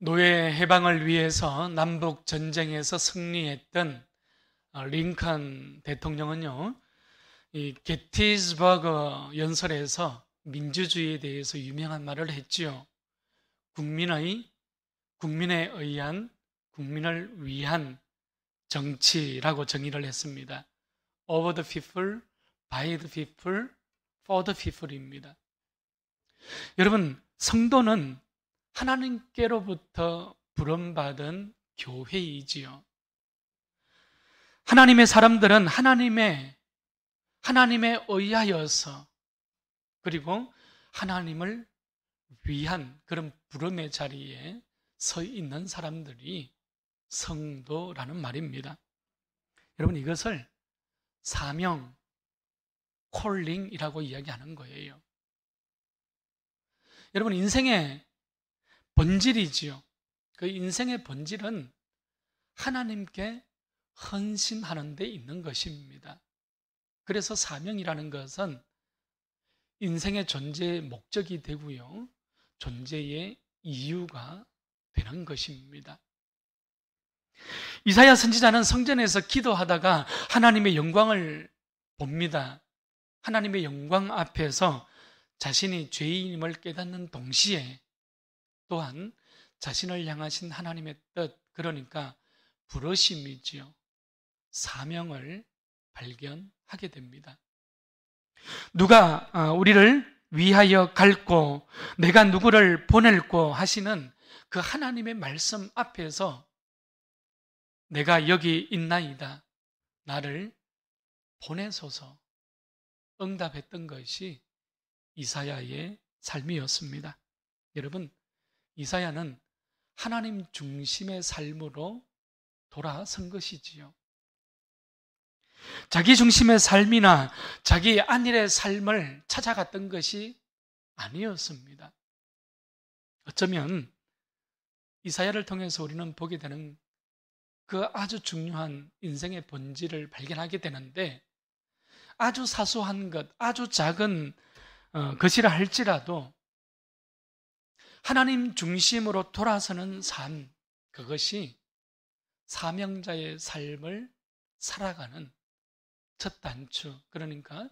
노예 해방을 위해서 남북 전쟁에서 승리했던 링컨 대통령은요, 이 게티스버그 연설에서 민주주의에 대해서 유명한 말을 했지요. 국민에 의한, 국민을 위한 정치라고 정의를 했습니다. Of the people, by the people, for the people입니다. 여러분, 성도는 하나님께로부터 부름받은 교회이지요. 하나님의 사람들은 하나님에 의하여서, 그리고 하나님을 위한 그런 부름의 자리에 서 있는 사람들이 성도라는 말입니다. 여러분, 이것을 사명, 콜링이라고 이야기하는 거예요. 여러분, 인생의 본질이지요. 그 인생의 본질은 하나님께 헌신하는 데 있는 것입니다. 그래서 사명이라는 것은 인생의 존재의 목적이 되고요, 존재의 이유가 되는 것입니다. 이사야 선지자는 성전에서 기도하다가 하나님의 영광을 봅니다. 하나님의 영광 앞에서 자신이 죄인임을 깨닫는 동시에 또한 자신을 향하신 하나님의 뜻, 그러니까 부르심이지요, 사명을 발견하게 됩니다. 누가 우리를 위하여 갈고 내가 누구를 보낼고 하시는 그 하나님의 말씀 앞에서 내가 여기 있나이다, 나를 보내소서 응답했던 것이 이사야의 삶이었습니다. 여러분, 이사야는 하나님 중심의 삶으로 돌아선 것이지요. 자기 중심의 삶이나 자기 안일의 삶을 찾아갔던 것이 아니었습니다. 어쩌면 이사야를 통해서 우리는 보게 되는 그 아주 중요한 인생의 본질을 발견하게 되는데, 아주 사소한 것, 아주 작은 것이라 할지라도 하나님 중심으로 돌아서는 삶, 그것이 사명자의 삶을 살아가는 첫 단추, 그러니까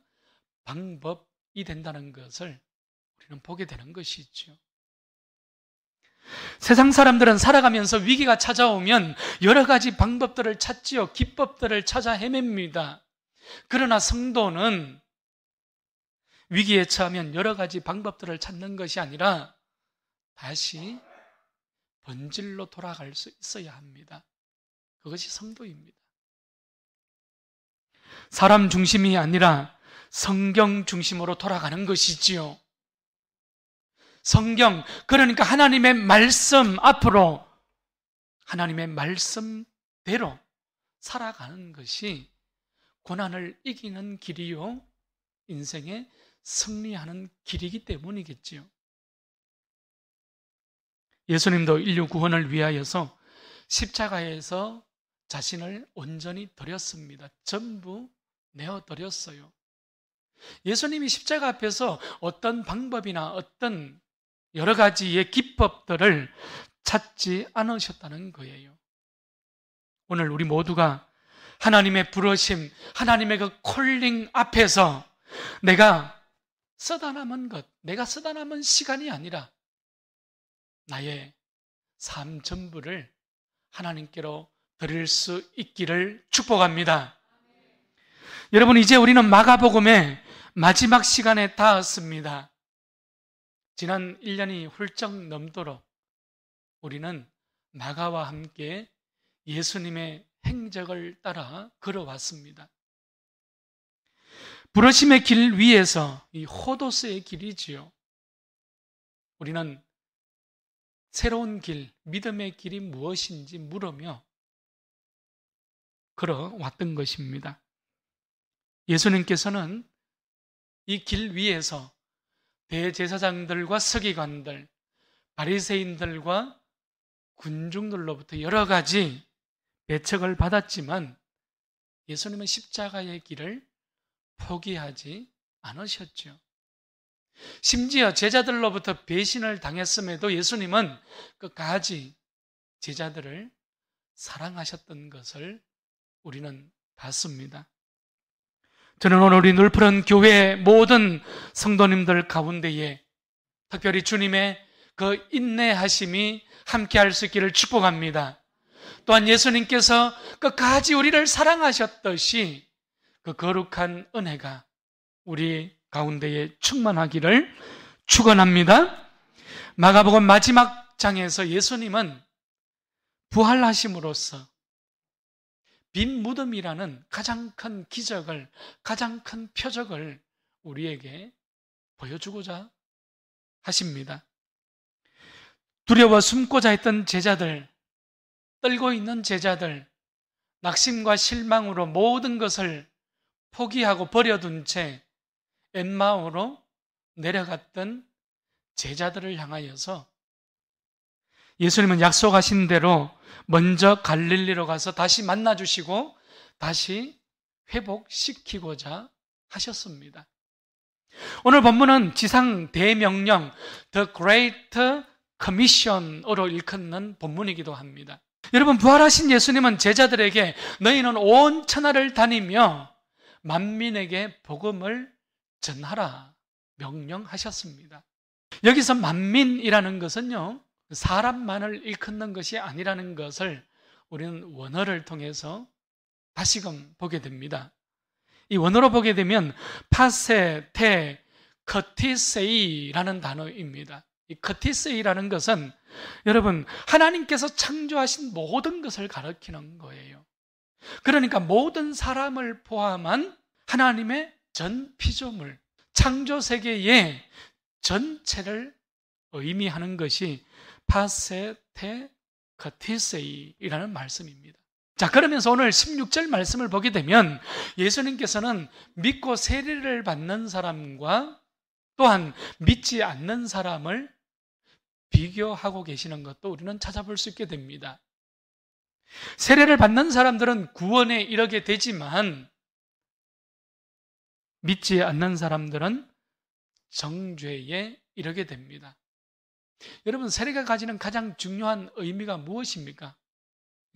방법이 된다는 것을 우리는 보게 되는 것이죠. 세상 사람들은 살아가면서 위기가 찾아오면 여러 가지 방법들을 찾지요. 기법들을 찾아 헤맵니다. 그러나 성도는 위기에 처하면 여러 가지 방법들을 찾는 것이 아니라 다시 본질로 돌아갈 수 있어야 합니다. 그것이 성도입니다. 사람 중심이 아니라 성경 중심으로 돌아가는 것이지요. 성경, 그러니까 하나님의 말씀 앞으로 하나님의 말씀대로 살아가는 것이 고난을 이기는 길이요, 인생에 승리하는 길이기 때문이겠지요. 예수님도 인류 구원을 위하여서 십자가에서 자신을 온전히 드렸습니다. 전부 내어드렸어요. 예수님이 십자가 앞에서 어떤 방법이나 어떤 여러 가지의 기법들을 찾지 않으셨다는 거예요. 오늘 우리 모두가 하나님의 부르심, 하나님의 그 콜링 앞에서 내가 쓰다 남은 것, 내가 쓰다 남은 시간이 아니라 나의 삶 전부를 하나님께로 드릴 수 있기를 축복합니다. 여러분, 이제 우리는 마가복음의 마지막 시간에 닿았습니다. 지난 1년이 훌쩍 넘도록 우리는 마가와 함께 예수님의 행적을 따라 걸어왔습니다. 부르심의 길 위에서 이 호도스의 길이지요. 우리는 새로운 길, 믿음의 길이 무엇인지 물으며 걸어왔던 것입니다. 예수님께서는 이 길 위에서 대제사장들과 서기관들, 바리새인들과 군중들로부터 여러 가지 배척을 받았지만 예수님은 십자가의 길을 포기하지 않으셨죠. 심지어 제자들로부터 배신을 당했음에도 예수님은 끝까지 제자들을 사랑하셨던 것을 우리는 봤습니다. 저는 오늘 우리 늘푸른 교회 모든 성도님들 가운데에 특별히 주님의 그 인내하심이 함께할 수 있기를 축복합니다. 또한 예수님께서 끝까지 우리를 사랑하셨듯이 그 거룩한 은혜가 우리 가운데에 충만하기를 축원합니다. 마가복음 마지막 장에서 예수님은 부활하심으로써 빈 무덤이라는 가장 큰 기적을, 가장 큰 표적을 우리에게 보여주고자 하십니다. 두려워 숨고자 했던 제자들, 떨고 있는 제자들, 낙심과 실망으로 모든 것을 포기하고 버려둔 채 엠마오로 내려갔던 제자들을 향하여서 예수님은 약속하신 대로 먼저 갈릴리로 가서 다시 만나주시고 다시 회복시키고자 하셨습니다. 오늘 본문은 지상 대명령 The Great Commission으로 일컫는 본문이기도 합니다. 여러분, 부활하신 예수님은 제자들에게 너희는 온 천하를 다니며 만민에게 복음을 전하라 명령하셨습니다. 여기서 만민이라는 것은요, 사람만을 일컫는 것이 아니라는 것을 우리는 원어를 통해서 다시금 보게 됩니다. 이 원어로 보게 되면 파세, 테, 커티세이라는 단어입니다. 이 커티세이라는 것은 여러분, 하나님께서 창조하신 모든 것을 가리키는 거예요. 그러니까 모든 사람을 포함한 하나님의 전 피조물, 창조 세계의 전체를 의미하는 것이 파세테 커티세이라는 말씀입니다. 자, 그러면서 오늘 16절 말씀을 보게 되면 예수님께서는 믿고 세례를 받는 사람과 또한 믿지 않는 사람을 비교하고 계시는 것도 우리는 찾아볼 수 있게 됩니다. 세례를 받는 사람들은 구원에 이르게 되지만 믿지 않는 사람들은 정죄에 이르게 됩니다. 여러분, 세례가 가지는 가장 중요한 의미가 무엇입니까?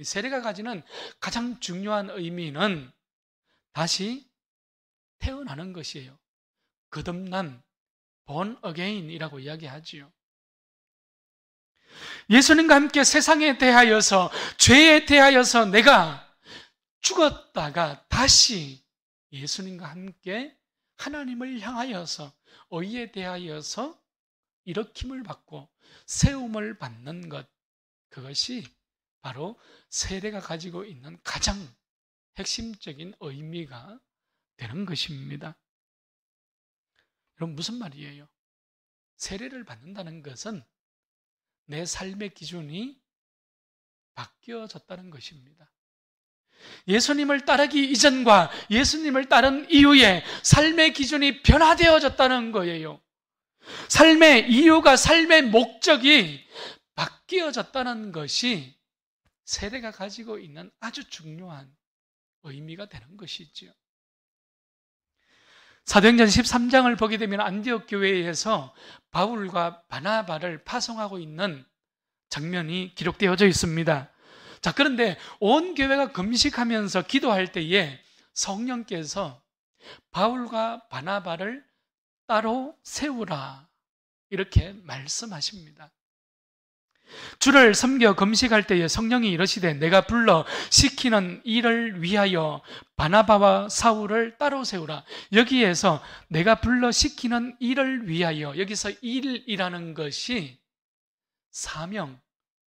세례가 가지는 가장 중요한 의미는 다시 태어나는 것이에요. 거듭남, born again이라고 이야기하지요. 예수님과 함께 세상에 대하여서, 죄에 대하여서 내가 죽었다가 다시 예수님과 함께 하나님을 향하여서, 의에 대하여서 일으킴을 받고 세움을 받는 것, 그것이 바로 세례가 가지고 있는 가장 핵심적인 의미가 되는 것입니다. 여러분, 무슨 말이에요? 세례를 받는다는 것은 내 삶의 기준이 바뀌어졌다는 것입니다. 예수님을 따르기 이전과 예수님을 따른 이후에 삶의 기준이 변화되어졌다는 거예요. 삶의 이유가, 삶의 목적이 바뀌어졌다는 것이 세례가 가지고 있는 아주 중요한 의미가 되는 것이지요. 사도행전 13장을 보게 되면 안디옥 교회에서 바울과 바나바를 파송하고 있는 장면이 기록되어져 있습니다. 자, 그런데 온 교회가 금식하면서 기도할 때에 성령께서 바울과 바나바를 따로 세우라 이렇게 말씀하십니다. 주를 섬겨 금식할 때에 성령이 이르시되 내가 불러 시키는 일을 위하여 바나바와 사울을 따로 세우라. 여기에서 내가 불러 시키는 일을 위하여, 여기서 일이라는 것이 사명,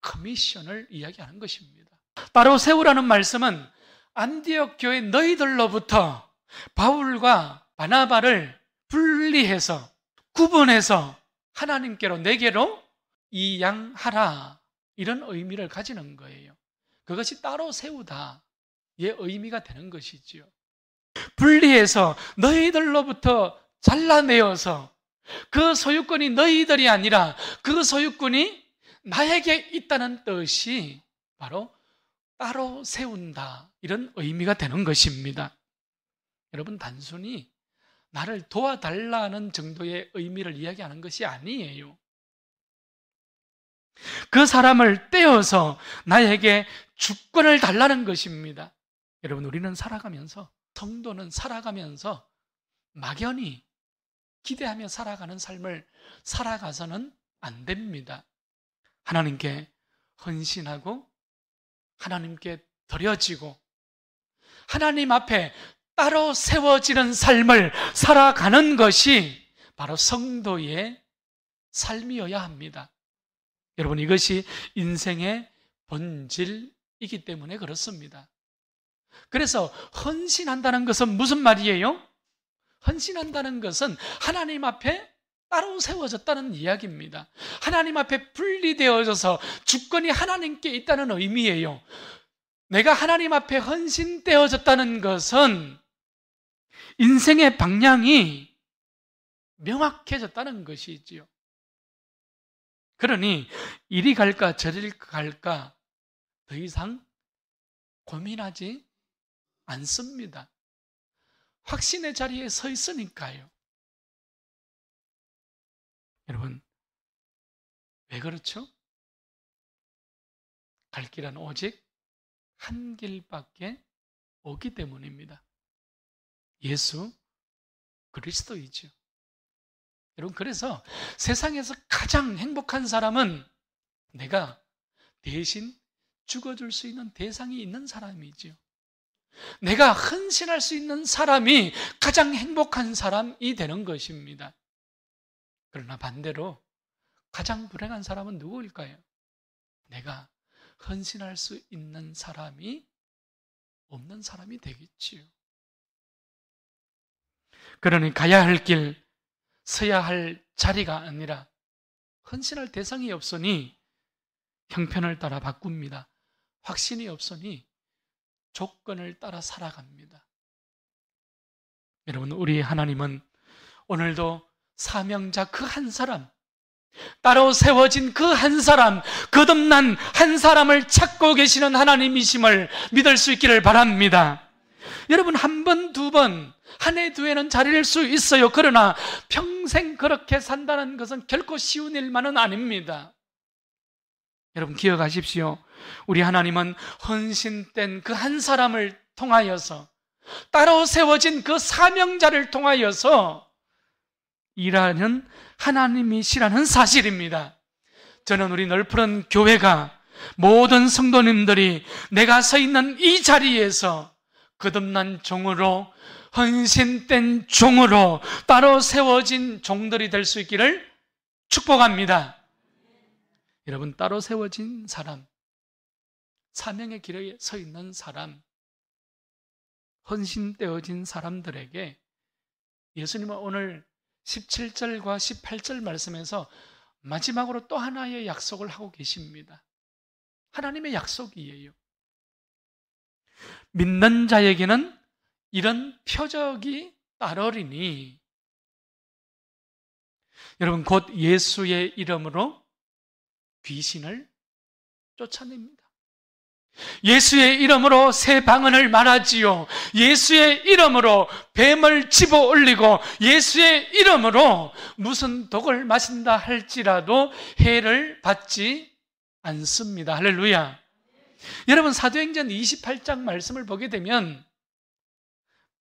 커미션을 이야기하는 것입니다. 따로 세우라는 말씀은 안디옥 교회 너희들로부터 바울과 바나바를 분리해서 구분해서 하나님께로, 내게로 이양하라, 이런 의미를 가지는 거예요. 그것이 따로 세우다의 의미가 되는 것이지요. 분리해서 너희들로부터 잘라내어서 그 소유권이 너희들이 아니라 그 소유권이 나에게 있다는 뜻이 바로 따로 세운다, 이런 의미가 되는 것입니다. 여러분, 단순히 나를 도와달라는 정도의 의미를 이야기하는 것이 아니에요. 그 사람을 떼어서 나에게 주권을 달라는 것입니다. 여러분, 우리는 살아가면서, 성도는 살아가면서 막연히 기대하며 살아가는 삶을 살아가서는 안 됩니다. 하나님께 헌신하고 하나님께 드려지고 하나님 앞에 따로 세워지는 삶을 살아가는 것이 바로 성도의 삶이어야 합니다. 여러분, 이것이 인생의 본질이기 때문에 그렇습니다. 그래서 헌신한다는 것은 무슨 말이에요? 헌신한다는 것은 하나님 앞에 따로 세워졌다는 이야기입니다. 하나님 앞에 분리되어져서 주권이 하나님께 있다는 의미예요. 내가 하나님 앞에 헌신되어졌다는 것은 인생의 방향이 명확해졌다는 것이지요. 그러니 이리 갈까 저리 갈까 더 이상 고민하지 않습니다. 확신의 자리에 서 있으니까요. 여러분, 왜 그렇죠? 갈 길은 오직 한 길밖에 없기 때문입니다. 예수 그리스도이죠. 여러분, 그래서 세상에서 가장 행복한 사람은 내가 대신 죽어줄 수 있는 대상이 있는 사람이지요. 내가 헌신할 수 있는 사람이 가장 행복한 사람이 되는 것입니다. 그러나 반대로 가장 불행한 사람은 누구일까요? 내가 헌신할 수 있는 사람이 없는 사람이 되겠지요. 그러니 가야 할 길, 서야 할 자리가 아니라 헌신할 대상이 없으니 형편을 따라 바꿉니다. 확신이 없으니 조건을 따라 살아갑니다. 여러분, 우리 하나님은 오늘도 사명자 그 한 사람, 따로 세워진 그 한 사람, 거듭난 한 사람을 찾고 계시는 하나님이심을 믿을 수 있기를 바랍니다. 여러분, 한 번, 두 번, 한 해, 두 해는 잘할 수 있어요. 그러나 평생 그렇게 산다는 것은 결코 쉬운 일만은 아닙니다. 여러분, 기억하십시오. 우리 하나님은 헌신된 그 한 사람을 통하여서, 따로 세워진 그 사명자를 통하여서 일하는 하나님이시라는 사실입니다. 저는 우리 넓은 교회가, 모든 성도님들이 내가 서 있는 이 자리에서 거듭난 종으로, 헌신된 종으로 따로 세워진 종들이 될 수 있기를 축복합니다. 여러분, 따로 세워진 사람, 사명의 길에 서 있는 사람, 헌신되어진 사람들에게 예수님은 오늘 17절과 18절 말씀에서 마지막으로 또 하나의 약속을 하고 계십니다. 하나님의 약속이에요. 믿는 자에게는 이런 표적이 따르리니, 여러분, 곧 예수의 이름으로 귀신을 쫓아냅니다. 예수의 이름으로 새 방언을 말하지요. 예수의 이름으로 뱀을 집어 올리고 예수의 이름으로 무슨 독을 마신다 할지라도 해를 받지 않습니다. 할렐루야. 여러분, 사도행전 28장 말씀을 보게 되면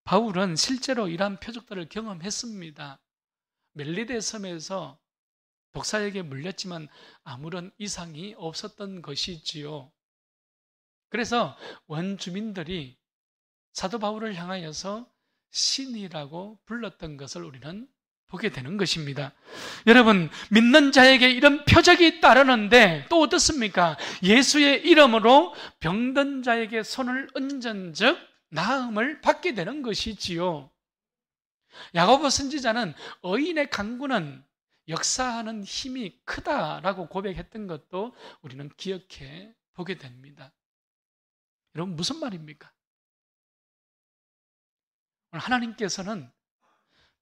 바울은 실제로 이러한 표적들을 경험했습니다. 멜리데 섬에서 독사에게 물렸지만 아무런 이상이 없었던 것이지요. 그래서 원주민들이 사도 바울을 향하여서 신이라고 불렀던 것을 우리는 보게 되는 것입니다. 여러분, 믿는 자에게 이런 표적이 따르는데 또 어떻습니까? 예수의 이름으로 병든 자에게 손을 얹은 즉 나음을 받게 되는 것이지요. 야고보 선지자는 의인의 강구는 역사하는 힘이 크다라고 고백했던 것도 우리는 기억해 보게 됩니다. 여러분, 무슨 말입니까? 오늘 하나님께서는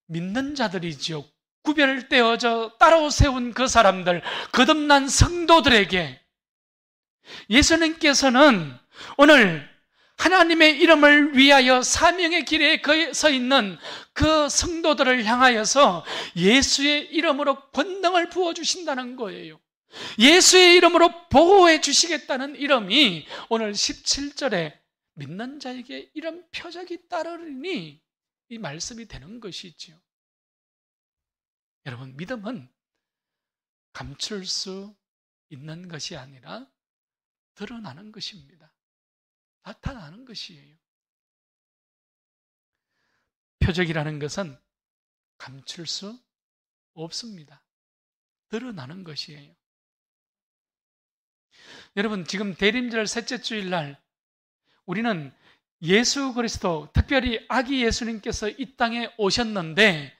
믿는 자들이지요, 구별되어져 따로 세운 그 사람들, 거듭난 성도들에게 예수님께서는 오늘 하나님의 이름을 위하여 사명의 길에 서 있는 그 성도들을 향하여서 예수의 이름으로 권능을 부어주신다는 거예요. 예수의 이름으로 보호해 주시겠다는 이름이 오늘 17절에 믿는 자에게 이런 표적이 따르리니 이 말씀이 되는 것이지요. 여러분, 믿음은 감출 수 있는 것이 아니라 드러나는 것입니다. 나타나는 것이에요. 표적이라는 것은 감출 수 없습니다. 드러나는 것이에요. 여러분, 지금 대림절 셋째 주일날 우리는 예수 그리스도, 특별히 아기 예수님께서 이 땅에 오셨는데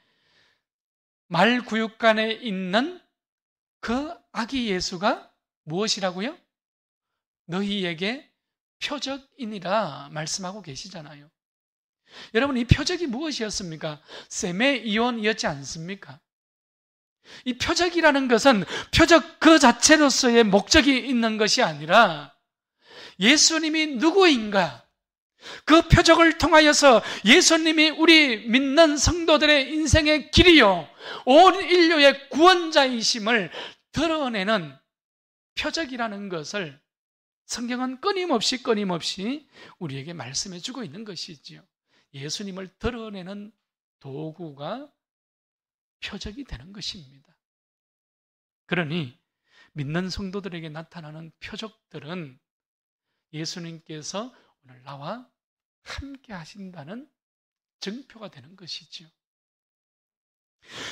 말구육간에 있는 그 아기 예수가 무엇이라고요? 너희에게 표적이니라 말씀하고 계시잖아요. 여러분, 이 표적이 무엇이었습니까? 세메이온이었지 않습니까? 이 표적이라는 것은 표적 그 자체로서의 목적이 있는 것이 아니라 예수님이 누구인가? 그 표적을 통하여서 예수님이 우리 믿는 성도들의 인생의 길이요, 온 인류의 구원자이심을 드러내는 표적이라는 것을 성경은 끊임없이 우리에게 말씀해 주고 있는 것이지요. 예수님을 드러내는 도구가 표적이 되는 것입니다. 그러니 믿는 성도들에게 나타나는 표적들은 예수님께서 오늘 나와 함께 하신다는 증표가 되는 것이지요.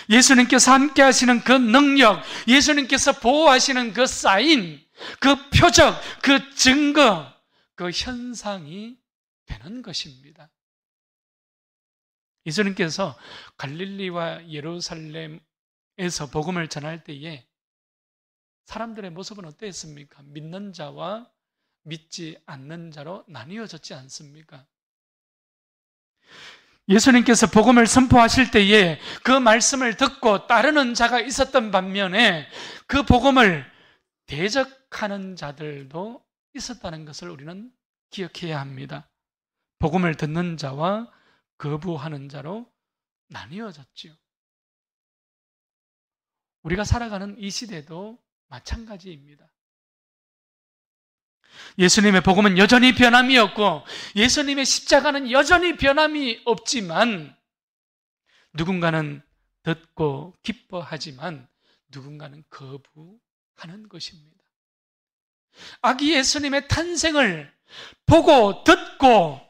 예수님께서 함께 하시는 그 능력, 예수님께서 보호하시는 그 사인, 그 표적, 그 증거, 그 현상이 되는 것입니다. 예수님께서 갈릴리와 예루살렘에서 복음을 전할 때에 사람들의 모습은 어땠습니까? 믿는 자와 믿지 않는 자로 나뉘어졌지 않습니까? 예수님께서 복음을 선포하실 때에 그 말씀을 듣고 따르는 자가 있었던 반면에 그 복음을 대적하는 자들도 있었다는 것을 우리는 기억해야 합니다. 복음을 듣는 자와 거부하는 자로 나뉘어졌지요. 우리가 살아가는 이 시대도 마찬가지입니다. 예수님의 복음은 여전히 변함이 없고 예수님의 십자가는 여전히 변함이 없지만 누군가는 듣고 기뻐하지만 누군가는 거부하는 것입니다. 아기 예수님의 탄생을 보고 듣고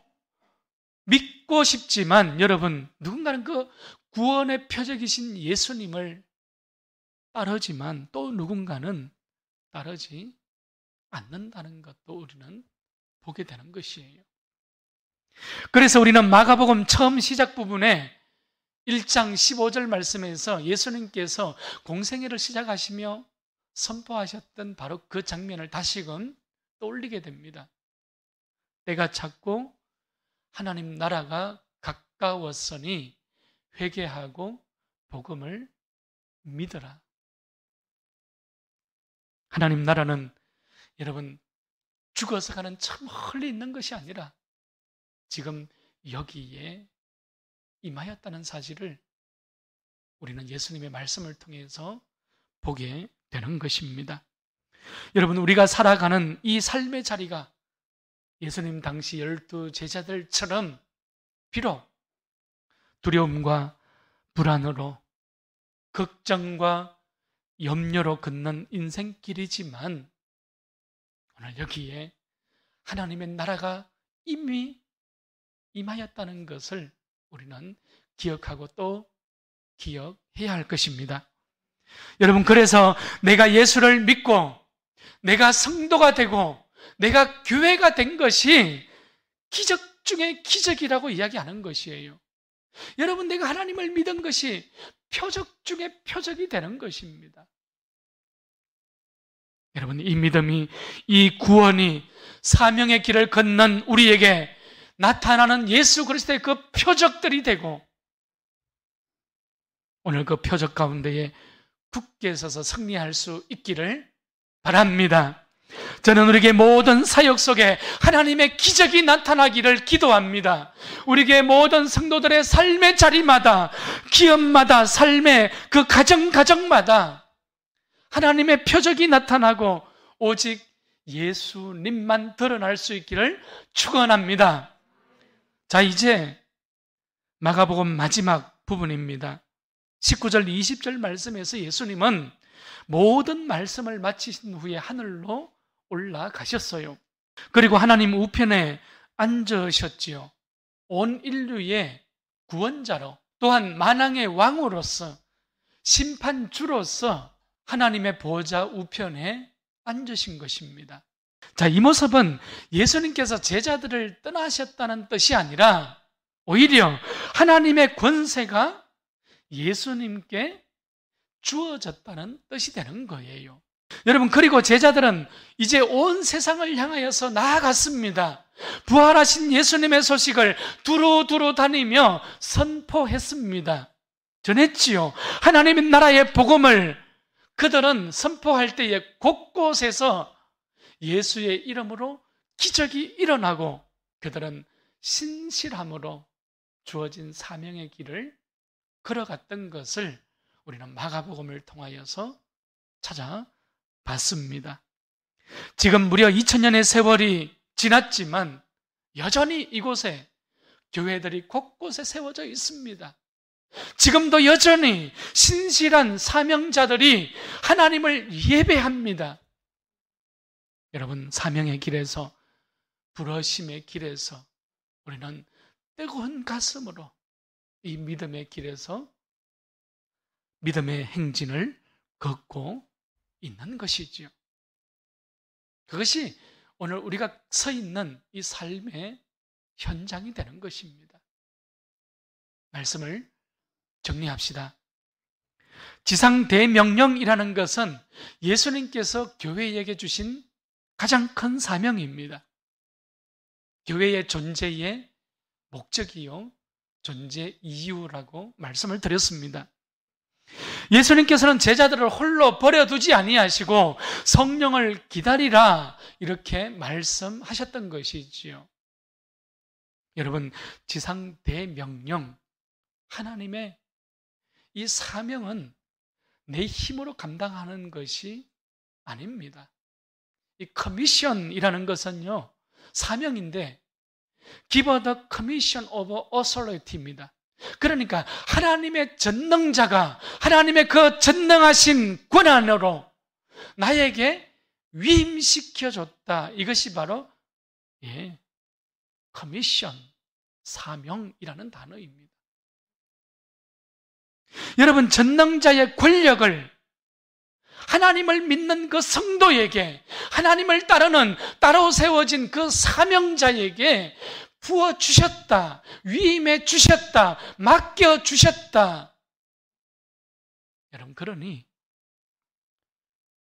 믿고 싶지만 여러분, 누군가는 그 구원의 표적이신 예수님을 따르지만 또 누군가는 따르지 않는다는 것도 우리는 보게 되는 것이에요. 그래서 우리는 마가복음 처음 시작 부분에 1장 15절 말씀에서 예수님께서 공생애를 시작하시며 선포하셨던 바로 그 장면을 다시금 떠올리게 됩니다. 때가 찼고 하나님 나라가 가까웠으니 회개하고 복음을 믿어라. 하나님 나라는 여러분, 죽어서 가는 저 멀리 있는 것이 아니라 지금 여기에 임하였다는 사실을 우리는 예수님의 말씀을 통해서 보게 되는 것입니다. 여러분, 우리가 살아가는 이 삶의 자리가 예수님 당시 12 제자들처럼 비록 두려움과 불안으로 걱정과 염려로 걷는 인생길이지만 오늘 여기에 하나님의 나라가 이미 임하였다는 것을 우리는 기억하고 또 기억해야 할 것입니다. 여러분, 그래서 내가 예수를 믿고 내가 성도가 되고 내가 교회가 된 것이 기적 중에 기적이라고 이야기하는 것이에요. 여러분, 내가 하나님을 믿은 것이 표적 중에 표적이 되는 것입니다. 여러분, 이 믿음이, 이 구원이 사명의 길을 걷는 우리에게 나타나는 예수 그리스도의 그 표적들이 되고 오늘 그 표적 가운데에 굳게 서서 승리할 수 있기를 바랍니다. 저는 우리에게 모든 사역 속에 하나님의 기적이 나타나기를 기도합니다. 우리에게 모든 성도들의 삶의 자리마다, 기업마다, 삶의 그 가정마다 하나님의 표적이 나타나고 오직 예수님만 드러날 수 있기를 축원합니다. 자, 이제 마가복음 마지막 부분입니다. 19절 20절 말씀에서 예수님은 모든 말씀을 마치신 후에 하늘로 올라가셨어요. 그리고 하나님 우편에 앉으셨지요. 온 인류의 구원자로, 또한 만왕의 왕으로서, 심판주로서 하나님의 보좌 우편에 앉으신 것입니다. 자, 이 모습은 예수님께서 제자들을 떠나셨다는 뜻이 아니라 오히려 하나님의 권세가 예수님께 주어졌다는 뜻이 되는 거예요. 여러분, 그리고 제자들은 이제 온 세상을 향하여서 나아갔습니다. 부활하신 예수님의 소식을 두루두루 다니며 선포했습니다. 전했지요. 하나님의 나라의 복음을 그들은 선포할 때에 곳곳에서 예수의 이름으로 기적이 일어나고 그들은 신실함으로 주어진 사명의 길을 걸어갔던 것을 우리는 마가복음을 통하여서 찾아봤습니다. 지금 무려 2000년의 세월이 지났지만 여전히 이곳에 교회들이 곳곳에 세워져 있습니다. 지금도 여전히 신실한 사명자들이 하나님을 예배합니다. 여러분, 사명의 길에서, 부르심의 길에서 우리는 뜨거운 가슴으로 이 믿음의 길에서 믿음의 행진을 걷고 있는 것이지요. 그것이 오늘 우리가 서 있는 이 삶의 현장이 되는 것입니다. 말씀을 정리합시다. 지상대명령이라는 것은 예수님께서 교회에게 주신 가장 큰 사명입니다. 교회의 존재의 목적이요, 존재 이유라고 말씀을 드렸습니다. 예수님께서는 제자들을 홀로 버려두지 아니하시고 성령을 기다리라 이렇게 말씀하셨던 것이지요. 여러분, 지상대명령, 하나님의 이 사명은 내 힘으로 감당하는 것이 아닙니다. 이 커미션이라는 것은요, 사명인데 Give the commission of authority입니다. 그러니까 하나님의 전능자가 하나님의 그 전능하신 권한으로 나에게 위임시켜줬다. 이것이 바로 커미션, 사명이라는 단어입니다. 여러분, 전능자의 권력을 하나님을 믿는 그 성도에게, 하나님을 따르는 따로 세워진 그 사명자에게 부어주셨다, 위임해 주셨다, 맡겨주셨다. 여러분, 그러니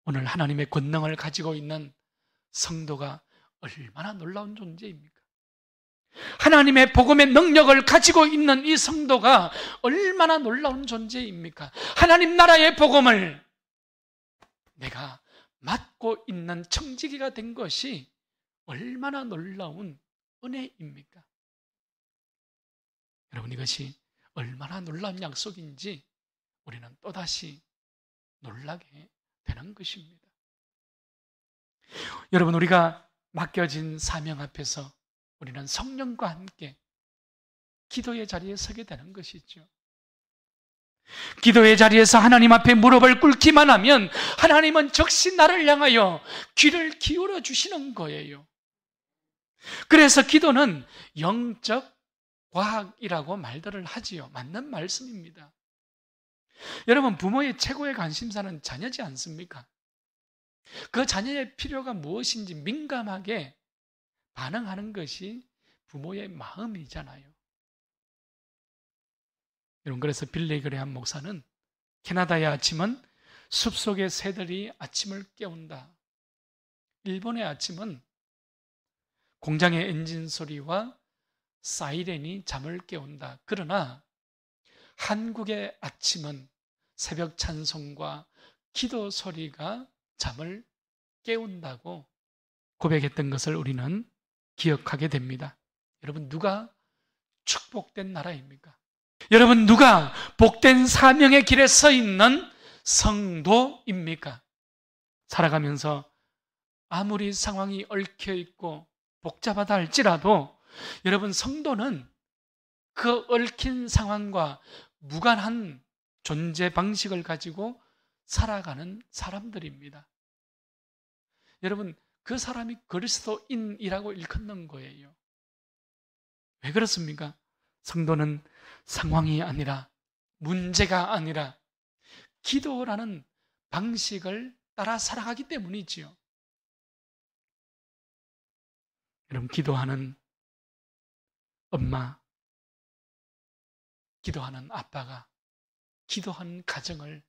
오늘 하나님의 권능을 가지고 있는 성도가 얼마나 놀라운 존재입니까? 하나님의 복음의 능력을 가지고 있는 이 성도가 얼마나 놀라운 존재입니까? 하나님 나라의 복음을 내가 맡고 있는 청지기가 된 것이 얼마나 놀라운 은혜입니까? 여러분, 이것이 얼마나 놀라운 약속인지 우리는 또다시 놀라게 되는 것입니다. 여러분, 우리가 맡겨진 사명 앞에서 우리는 성령과 함께 기도의 자리에 서게 되는 것이죠. 기도의 자리에서 하나님 앞에 무릎을 꿇기만 하면 하나님은 즉시 나를 향하여 귀를 기울여 주시는 거예요. 그래서 기도는 영적 과학이라고 말들을 하지요. 맞는 말씀입니다. 여러분, 부모의 최고의 관심사는 자녀지 않습니까? 그 자녀의 필요가 무엇인지 민감하게 반응하는 것이 부모의 마음이잖아요. 여러분, 그래서 빌리 그레함 목사는 캐나다의 아침은 숲속의 새들이 아침을 깨운다. 일본의 아침은 공장의 엔진 소리와 사이렌이 잠을 깨운다. 그러나 한국의 아침은 새벽 찬송과 기도 소리가 잠을 깨운다고 고백했던 것을 우리는 기억하게 됩니다. 여러분, 누가 축복된 나라입니까? 여러분, 누가 복된 사명의 길에 서 있는 성도입니까? 살아가면서 아무리 상황이 얽혀 있고 복잡하다 할지라도 여러분, 성도는 그 얽힌 상황과 무관한 존재 방식을 가지고 살아가는 사람들입니다. 여러분, 그 사람이 그리스도인이라고 일컫는 거예요. 왜 그렇습니까? 성도는 상황이 아니라, 문제가 아니라 기도라는 방식을 따라 살아가기 때문이지요. 여러분, 기도하는 엄마, 기도하는 아빠가 기도하는 가정을,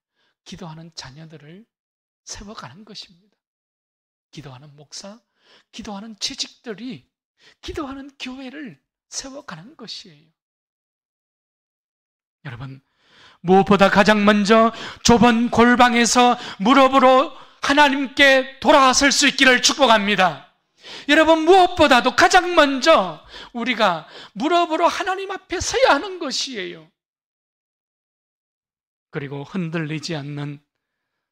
기도하는 자녀들을 세워가는 것입니다. 기도하는 목사, 기도하는 취직들이 기도하는 교회를 세워가는 것이에요. 여러분, 무엇보다 가장 먼저 좁은 골방에서 무릎으로 하나님께 돌아설 수 있기를 축복합니다. 여러분, 무엇보다도 가장 먼저 우리가 무릎으로 하나님 앞에 서야 하는 것이에요. 그리고 흔들리지 않는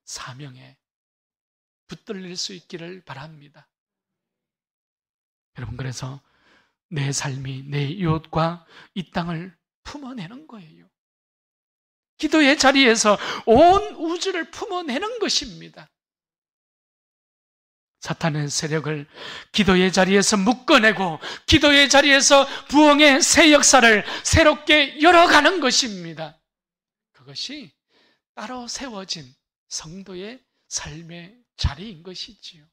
사명에 붙들릴 수 있기를 바랍니다. 여러분, 그래서 내 삶이 내 이웃과 이 땅을 품어내는 거예요. 기도의 자리에서 온 우주를 품어내는 것입니다. 사탄의 세력을 기도의 자리에서 묶어내고 기도의 자리에서 부흥의 새 역사를 새롭게 열어가는 것입니다. 그것이 따로 세워진 성도의 삶의 자리인 것이지요.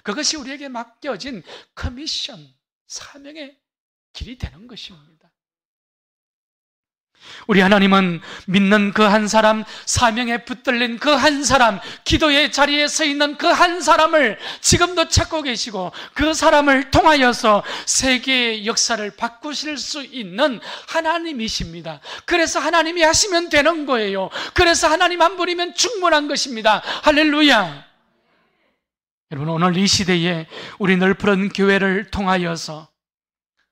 그것이 우리에게 맡겨진 커미션, 사명의 길이 되는 것입니다. 우리 하나님은 믿는 그 한 사람, 사명에 붙들린 그 한 사람, 기도의 자리에 서 있는 그 한 사람을 지금도 찾고 계시고 그 사람을 통하여서 세계의 역사를 바꾸실 수 있는 하나님이십니다. 그래서 하나님이 하시면 되는 거예요. 그래서 하나님 한 분이면 충분한 것입니다. 할렐루야. 여러분, 오늘 이 시대에 우리 널푸른 교회를 통하여서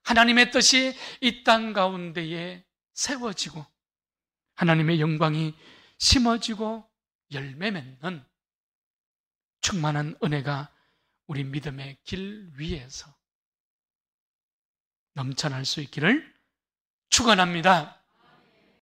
하나님의 뜻이 이 땅 가운데에 세워지고 하나님의 영광이 심어지고 열매 맺는 충만한 은혜가 우리 믿음의 길 위에서 넘쳐날 수 있기를 축원합니다.